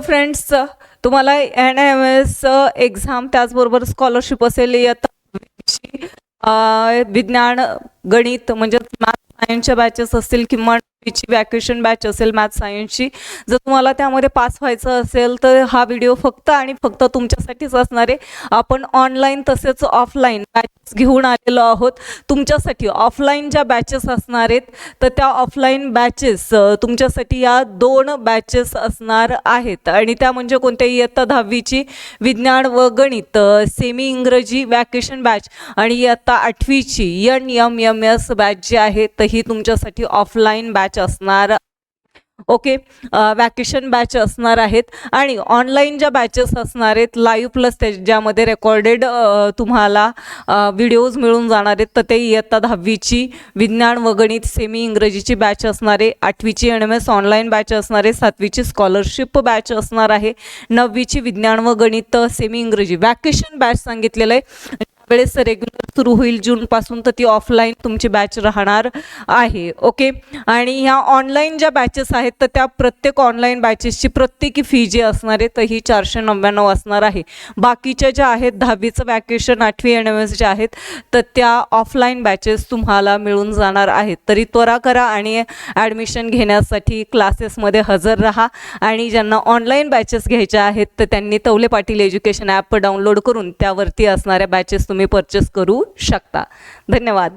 Friends, तुम्हाला NIMS exam त्याचबरोबर scholarship असेल विज्ञान गणित म्हणजे मॅथ सायन्सच्या बॅचेस असतील किंवा वॅकेशन बॅच असेल मॅथ सायन्सची, जर तुम्हाला त्यामध्ये पास व्हायचं असेल तर हा व्हिडिओ फक्त आणि फक्त तुमच्यासाठीच असणार आहे. आपण ऑनलाईन तसेच ऑफलाईन बॅचेस घेऊन आलेलो आहोत तुमच्यासाठी. ऑफलाईन ज्या बॅचेस असणार आहेत तर त्या ऑफलाईन बॅचेस तुमच्यासाठी या 2 बॅचेस असणार आहेत आणि त्या म्हणजे कोणत्या? इयत्ता 10वीची विज्ञान व गणित सेमी इंग्रजी वॅकेशन बॅच आणि इयत्ता 8वीची NMMS बॅच जी आहे तर ही तुमच्यासाठी ऑफलाईन बॅच असणार. ओके, वॅकेशन बॅच असणार आहेत. आणि ऑनलाईन ज्या बॅचेस असणार आहेत लाईव्ह प्लस ज्यामध्ये रेकॉर्डेड तुम्हाला व्हिडिओज मिळून जाणार आहेत तर ते इयत्ता 10वीची विज्ञान व गणित सेमी इंग्रजीची बॅच असणार आहे, 8वीची NMS ऑनलाईन बॅच असणार आहे, 7वीची स्कॉलरशिप बॅच असणार आहे, 9वीची विज्ञान व गणित सेमी इंग्रजी वॅकेशन बॅच सांगितलेलं आहे. वेळेस रेग्युलर सुरू होईल जूनपासून तर ती ऑफलाईन तुमची बॅच राहणार आहे. ओके, आणि ह्या ऑनलाईन ज्या बॅचेस आहेत तर त्या प्रत्येक ऑनलाईन बॅचेसची प्रत्येकी फी जी असणार आहे तर ही 499 असणार आहे. बाकीच्या ज्या आहेत 10वीचं वॅकेशन 8वी NMS ज्या आहेत तर त्या ऑफलाईन बॅचेस तुम्हाला मिळून जाणार आहेत. तरी त्वरा करा आणि ॲडमिशन घेण्यासाठी क्लासेसमध्ये हजर राहा. आणि ज्यांना ऑनलाईन बॅचेस घ्यायच्या आहेत तर त्यांनी तवले पाटील एज्युकेशन ॲप डाउनलोड करून त्यावरती असणाऱ्या बॅचेस तुम्ही परचेस करू शकता. धन्यवाद.